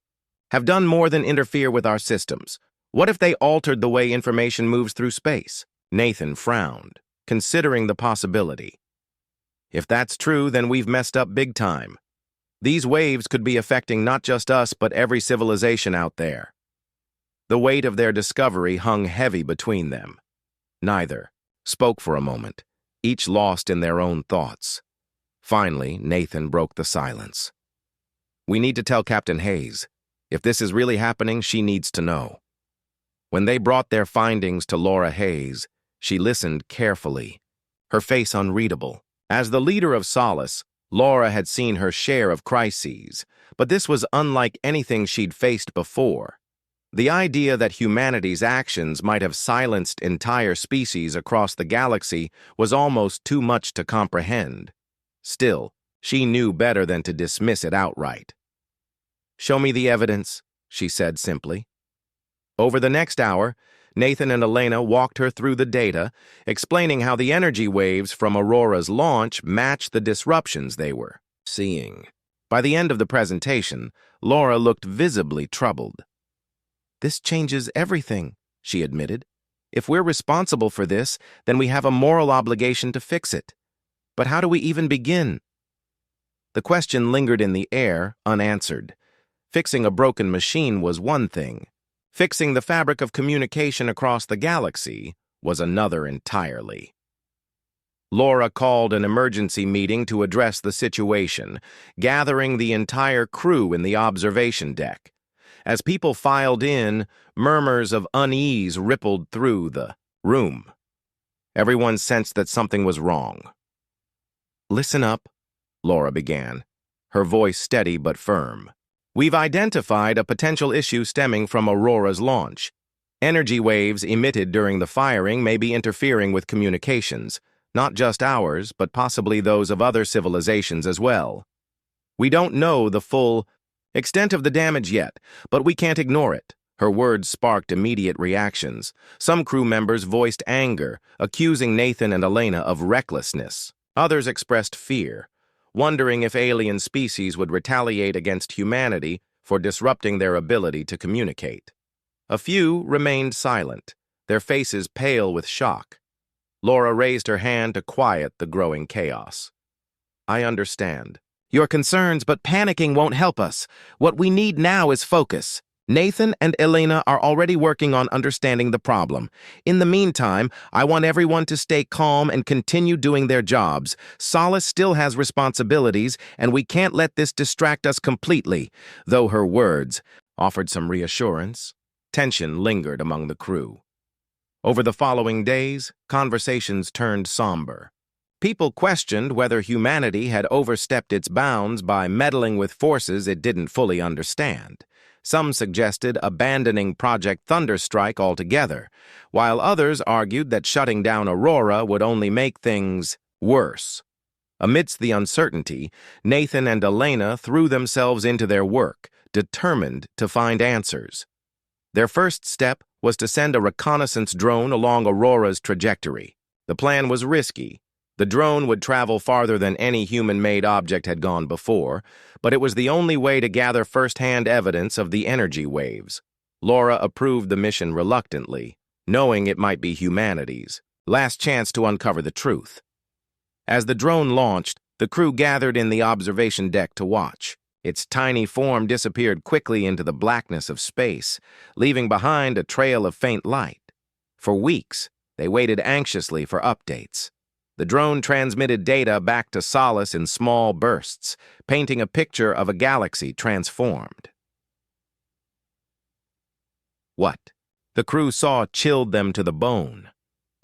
have done more than interfere with our systems. What if they altered the way information moves through space?" Nathan frowned, considering the possibility. "If that's true, then we've messed up big time. These waves could be affecting not just us, but every civilization out there." The weight of their discovery hung heavy between them. Neither spoke for a moment, each lost in their own thoughts. Finally, Nathan broke the silence. "We need to tell Captain Hayes. If this is really happening, she needs to know." When they brought their findings to Laura Hayes, she listened carefully, her face unreadable. As the leader of Solace, Laura had seen her share of crises, but this was unlike anything she'd faced before. The idea that humanity's actions might have silenced entire species across the galaxy was almost too much to comprehend. Still, she knew better than to dismiss it outright. "Show me the evidence," she said simply. Over the next hour, Nathan and Elena walked her through the data, explaining how the energy waves from Aurora's launch matched the disruptions they were seeing. By the end of the presentation, Laura looked visibly troubled. "This changes everything," she admitted. "If we're responsible for this, then we have a moral obligation to fix it." But how do we even begin? The question lingered in the air, unanswered. Fixing a broken machine was one thing. Fixing the fabric of communication across the galaxy was another entirely. Laura called an emergency meeting to address the situation, gathering the entire crew in the observation deck. As people filed in, murmurs of unease rippled through the room. Everyone sensed that something was wrong. "Listen up," Laura began, her voice steady but firm. "We've identified a potential issue stemming from Aurora's launch. Energy waves emitted during the firing may be interfering with communications, not just ours, but possibly those of other civilizations as well. We don't know the full extent of the damage yet, but we can't ignore it." Her words sparked immediate reactions. Some crew members voiced anger, accusing Nathan and Elena of recklessness. Others expressed fear, wondering if alien species would retaliate against humanity for disrupting their ability to communicate. A few remained silent, their faces pale with shock. Laura raised her hand to quiet the growing chaos. "I understand your concerns, but panicking won't help us. What we need now is focus. Nathan and Elena are already working on understanding the problem. In the meantime, I want everyone to stay calm and continue doing their jobs. Solace still has responsibilities, and we can't let this distract us completely." Though her words offered some reassurance, tension lingered among the crew. Over the following days, conversations turned somber. People questioned whether humanity had overstepped its bounds by meddling with forces it didn't fully understand. Some suggested abandoning Project Thunderstrike altogether, while others argued that shutting down Aurora would only make things worse. Amidst the uncertainty, Nathan and Elena threw themselves into their work, determined to find answers. Their first step was to send a reconnaissance drone along Aurora's trajectory. The plan was risky. The drone would travel farther than any human-made object had gone before, but it was the only way to gather first-hand evidence of the energy waves. Laura approved the mission reluctantly, knowing it might be humanity's last chance to uncover the truth. As the drone launched, the crew gathered in the observation deck to watch. Its tiny form disappeared quickly into the blackness of space, leaving behind a trail of faint light. For weeks, they waited anxiously for updates. The drone transmitted data back to Solace in small bursts, painting a picture of a galaxy transformed. What the crew saw chilled them to the bone.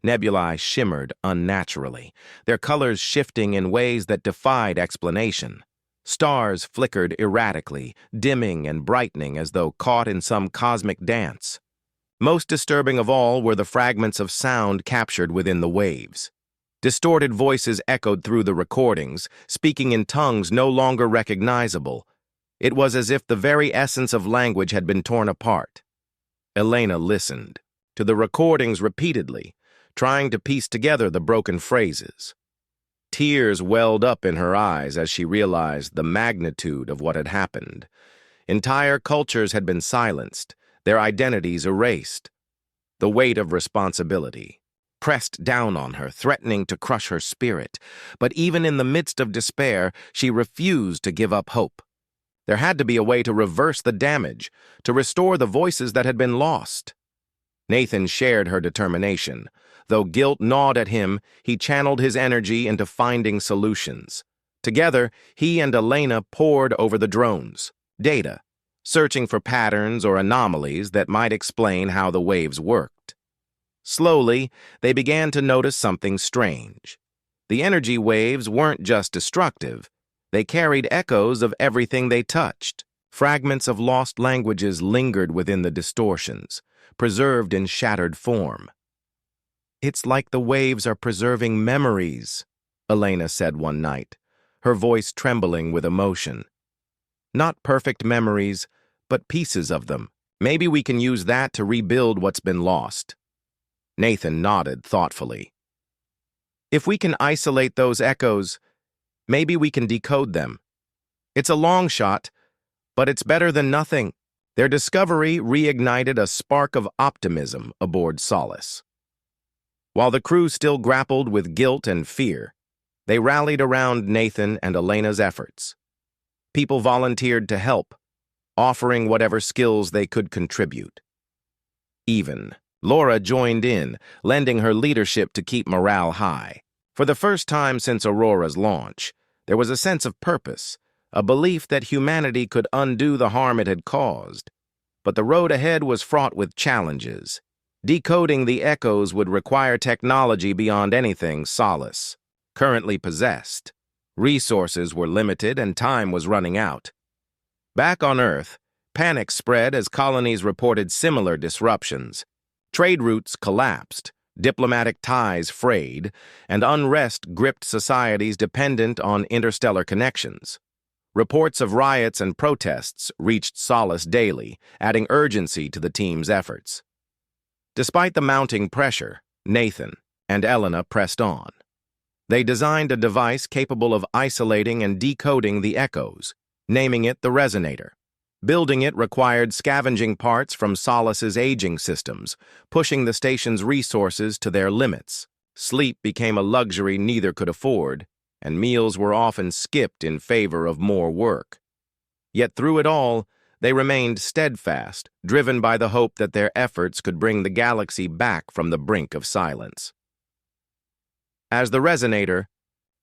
Nebulae shimmered unnaturally, their colors shifting in ways that defied explanation. Stars flickered erratically, dimming and brightening as though caught in some cosmic dance. Most disturbing of all were the fragments of sound captured within the waves. Distorted voices echoed through the recordings, speaking in tongues no longer recognizable. It was as if the very essence of language had been torn apart. Elena listened to the recordings repeatedly, trying to piece together the broken phrases. Tears welled up in her eyes as she realized the magnitude of what had happened. Entire cultures had been silenced, their identities erased. The weight of responsibility pressed down on her, threatening to crush her spirit. But even in the midst of despair, she refused to give up hope. There had to be a way to reverse the damage, to restore the voices that had been lost. Nathan shared her determination. Though guilt gnawed at him, he channeled his energy into finding solutions. Together, he and Elena pored over the drones, data, searching for patterns or anomalies that might explain how the waves worked. Slowly, they began to notice something strange. The energy waves weren't just destructive. They carried echoes of everything they touched. Fragments of lost languages lingered within the distortions, preserved in shattered form. "It's like the waves are preserving memories," Elena said one night, her voice trembling with emotion. "Not perfect memories, but pieces of them. Maybe we can use that to rebuild what's been lost." Nathan nodded thoughtfully. "If we can isolate those echoes, maybe we can decode them. It's a long shot, but it's better than nothing." Their discovery reignited a spark of optimism aboard Solace. While the crew still grappled with guilt and fear, They rallied around Nathan and Elena's efforts. People volunteered to help, offering whatever skills they could contribute. Even Laura joined in, lending her leadership to keep morale high. For the first time since Aurora's launch, there was a sense of purpose, a belief that humanity could undo the harm it had caused. But the road ahead was fraught with challenges. Decoding the echoes would require technology beyond anything Solace currently possessed. Resources were limited and time was running out. Back on Earth, panic spread as colonies reported similar disruptions. Trade routes collapsed, diplomatic ties frayed, and unrest gripped societies dependent on interstellar connections. Reports of riots and protests reached Solace daily, adding urgency to the team's efforts. Despite the mounting pressure, Nathan and Elena pressed on. They designed a device capable of isolating and decoding the echoes, naming it the Resonator. Building it required scavenging parts from Solace's aging systems, pushing the station's resources to their limits. Sleep became a luxury neither could afford, and meals were often skipped in favor of more work. Yet through it all, they remained steadfast, driven by the hope that their efforts could bring the galaxy back from the brink of silence. As the Resonator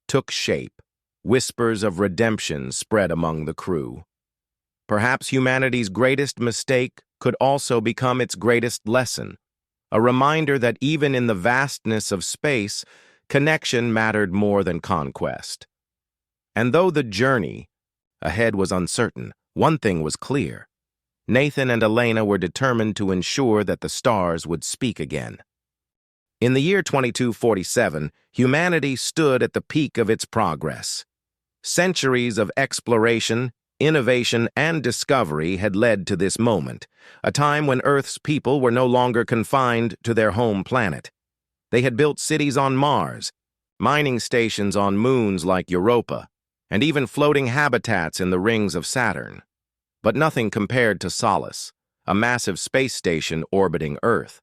took shape, whispers of redemption spread among the crew. Perhaps humanity's greatest mistake could also become its greatest lesson, a reminder that even in the vastness of space, connection mattered more than conquest. And though the journey ahead was uncertain, one thing was clear. Nathan and Elena were determined to ensure that the stars would speak again. In the year 2247, humanity stood at the peak of its progress. Centuries of exploration, innovation, and discovery had led to this moment, a time when Earth's people were no longer confined to their home planet. They had built cities on Mars, mining stations on moons like Europa, and even floating habitats in the rings of Saturn. But nothing compared to Solace, a massive space station orbiting Earth.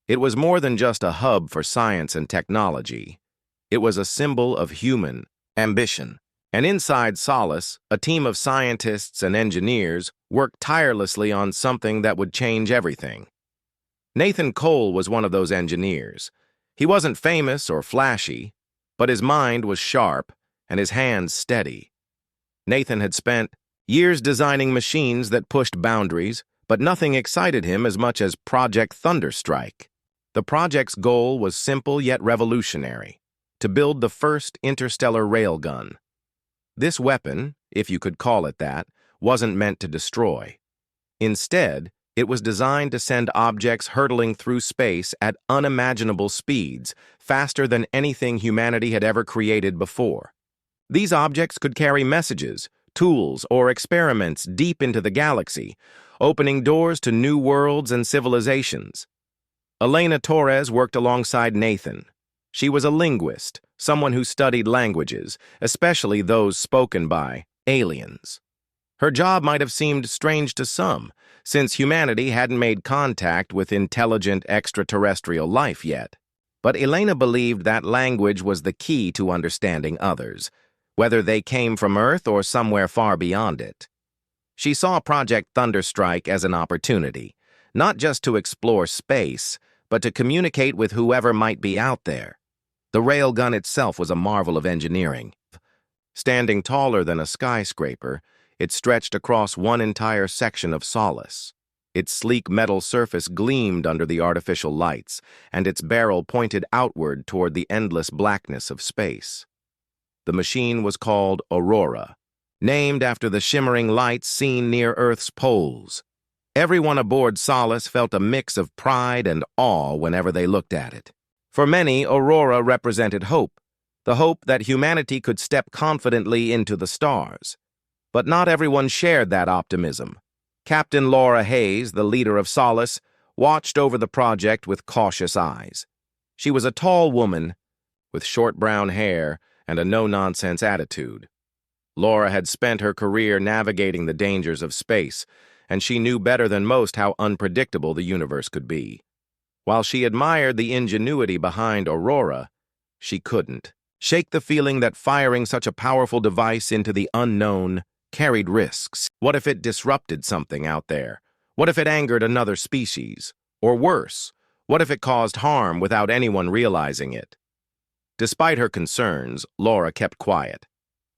It was more than just a hub for science and technology. It was a symbol of human ambition. And inside Solace, a team of scientists and engineers worked tirelessly on something that would change everything. Nathan Cole was one of those engineers. He wasn't famous or flashy, but his mind was sharp and his hands steady. Nathan had spent years designing machines that pushed boundaries, but nothing excited him as much as Project Thunderstrike. The project's goal was simple yet revolutionary: to build the first interstellar railgun. This weapon, if you could call it that, wasn't meant to destroy. Instead, it was designed to send objects hurtling through space at unimaginable speeds, faster than anything humanity had ever created before. These objects could carry messages, tools, or experiments deep into the galaxy, opening doors to new worlds and civilizations. Elena Torres worked alongside Nathan. She was a linguist, someone who studied languages, especially those spoken by aliens. Her job might have seemed strange to some, since humanity hadn't made contact with intelligent extraterrestrial life yet. But Elena believed that language was the key to understanding others, whether they came from Earth or somewhere far beyond it. She saw Project Thunderstrike as an opportunity, not just to explore space, but to communicate with whoever might be out there. The railgun itself was a marvel of engineering. Standing taller than a skyscraper, it stretched across one entire section of Solace. Its sleek metal surface gleamed under the artificial lights, and its barrel pointed outward toward the endless blackness of space. The machine was called Aurora, named after the shimmering lights seen near Earth's poles. Everyone aboard Solace felt a mix of pride and awe whenever they looked at it. For many, Aurora represented hope, the hope that humanity could step confidently into the stars. But not everyone shared that optimism. Captain Laura Hayes, the leader of Solace, watched over the project with cautious eyes. She was a tall woman with short brown hair and a no-nonsense attitude. Laura had spent her career navigating the dangers of space, and she knew better than most how unpredictable the universe could be. While she admired the ingenuity behind Aurora, she couldn't shake the feeling that firing such a powerful device into the unknown carried risks. What if it disrupted something out there? What if it angered another species? Or worse, what if it caused harm without anyone realizing it? Despite her concerns, Laura kept quiet.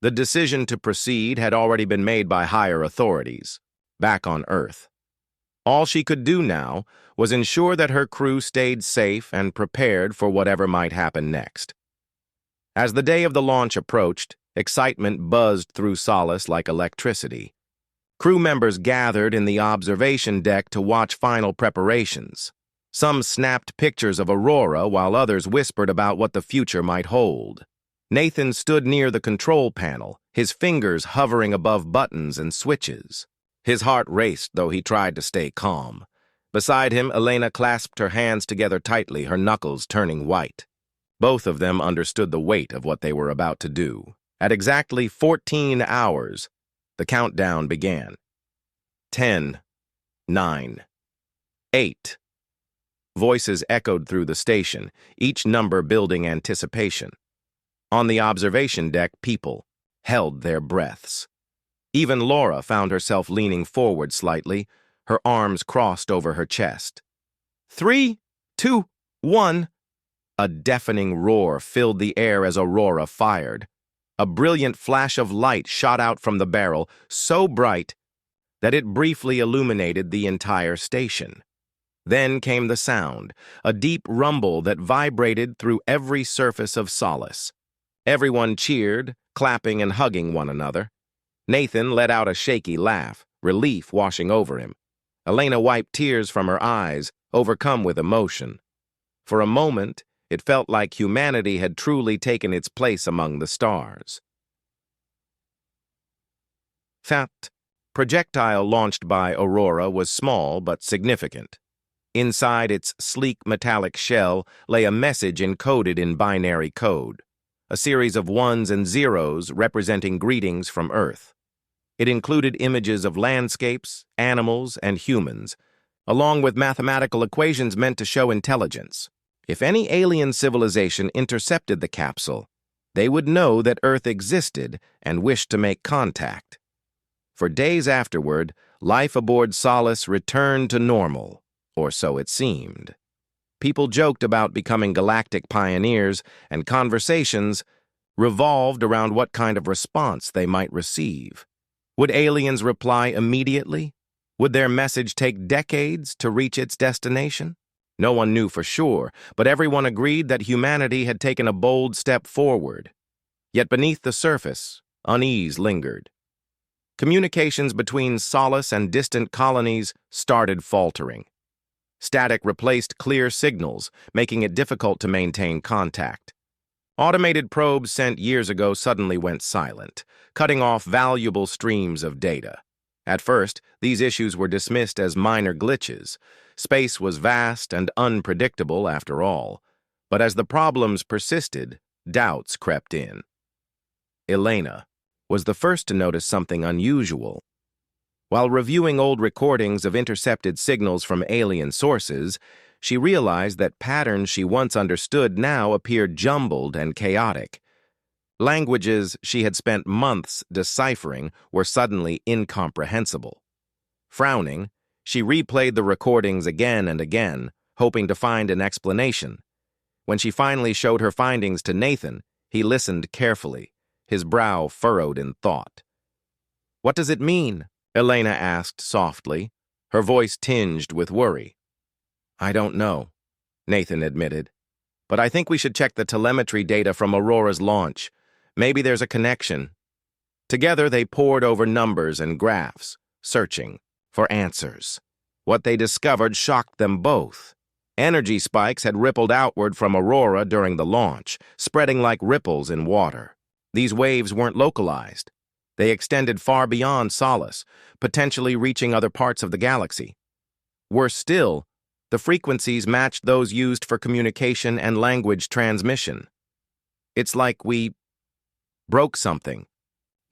The decision to proceed had already been made by higher authorities, back on Earth. All she could do now was ensure that her crew stayed safe and prepared for whatever might happen next. As the day of the launch approached, excitement buzzed through Solace like electricity. Crew members gathered in the observation deck to watch final preparations. Some snapped pictures of Aurora while others whispered about what the future might hold. Nathan stood near the control panel, his fingers hovering above buttons and switches. His heart raced, though he tried to stay calm. Beside him, Elena clasped her hands together tightly, her knuckles turning white. Both of them understood the weight of what they were about to do. At exactly 14 hours, the countdown began. 10, 9, 8. Voices echoed through the station, each number building anticipation. On the observation deck, people held their breaths. Even Laura found herself leaning forward slightly, her arms crossed over her chest. 3, 2, 1. A deafening roar filled the air as Aurora fired. A brilliant flash of light shot out from the barrel, so bright that it briefly illuminated the entire station. Then came the sound, a deep rumble that vibrated through every surface of Solace. Everyone cheered, clapping and hugging one another. Nathan let out a shaky laugh, relief washing over him. Elena wiped tears from her eyes, overcome with emotion. For a moment, it felt like humanity had truly taken its place among the stars. Fact, projectile launched by Aurora was small but significant. Inside its sleek metallic shell lay a message encoded in binary code, a series of ones and zeros representing greetings from Earth. It included images of landscapes, animals, and humans, along with mathematical equations meant to show intelligence. If any alien civilization intercepted the capsule, they would know that Earth existed and wished to make contact. For days afterward, life aboard Solace returned to normal, or so it seemed. People joked about becoming galactic pioneers, and conversations revolved around what kind of response they might receive. Would aliens reply immediately? Would their message take decades to reach its destination? No one knew for sure, but everyone agreed that humanity had taken a bold step forward. Yet beneath the surface, unease lingered. Communications between Solace and distant colonies started faltering. Static replaced clear signals, making it difficult to maintain contact. Automated probes sent years ago suddenly went silent, cutting off valuable streams of data. At first, these issues were dismissed as minor glitches. Space was vast and unpredictable after all. But as the problems persisted, doubts crept in. Elena was the first to notice something unusual. While reviewing old recordings of intercepted signals from alien sources, she realized that patterns she once understood now appeared jumbled and chaotic. Languages she had spent months deciphering were suddenly incomprehensible. Frowning, she replayed the recordings again and again, hoping to find an explanation. When she finally showed her findings to Nathan, he listened carefully, his brow furrowed in thought. "What does it mean?" Elena asked softly, her voice tinged with worry. "I don't know," Nathan admitted. "But I think we should check the telemetry data from Aurora's launch. Maybe there's a connection." Together they pored over numbers and graphs, searching for answers. What they discovered shocked them both. Energy spikes had rippled outward from Aurora during the launch, spreading like ripples in water. These waves weren't localized. They extended far beyond Solace, potentially reaching other parts of the galaxy. Worse still, the frequencies matched those used for communication and language transmission. "It's like we broke something,"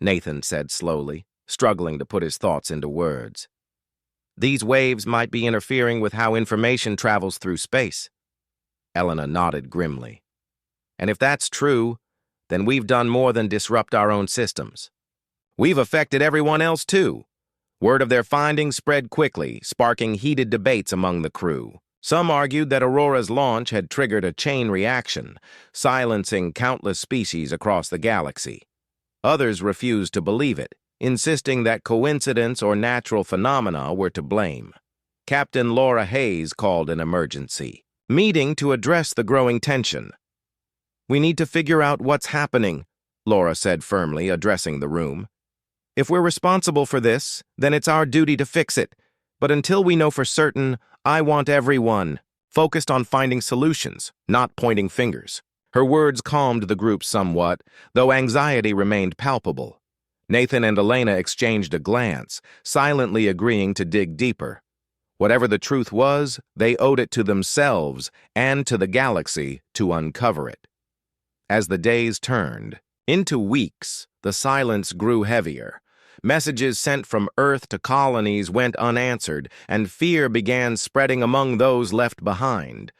Nathan said slowly, struggling to put his thoughts into words. "These waves might be interfering with how information travels through space." Elena nodded grimly. "And if that's true, then we've done more than disrupt our own systems. We've affected everyone else, too. Word of their findings spread quickly, sparking heated debates among the crew. Some argued that Aurora's launch had triggered a chain reaction, silencing countless species across the galaxy. Others refused to believe it, insisting that coincidence or natural phenomena were to blame. Captain Laura Hayes called an emergency meeting to address the growing tension. "We need to figure out what's happening," Laura said firmly, addressing the room. "If we're responsible for this, then it's our duty to fix it. But until we know for certain, I want everyone focused on finding solutions, not pointing fingers." Her words calmed the group somewhat, though anxiety remained palpable. Nathan and Elena exchanged a glance, silently agreeing to dig deeper. Whatever the truth was, they owed it to themselves and to the galaxy to uncover it. As the days turned into weeks, the silence grew heavier. Messages sent from Earth to colonies went unanswered, and fear began spreading among those left behind.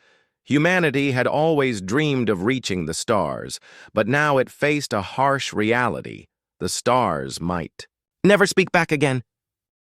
Humanity had always dreamed of reaching the stars, but now it faced a harsh reality. The stars might never speak back again,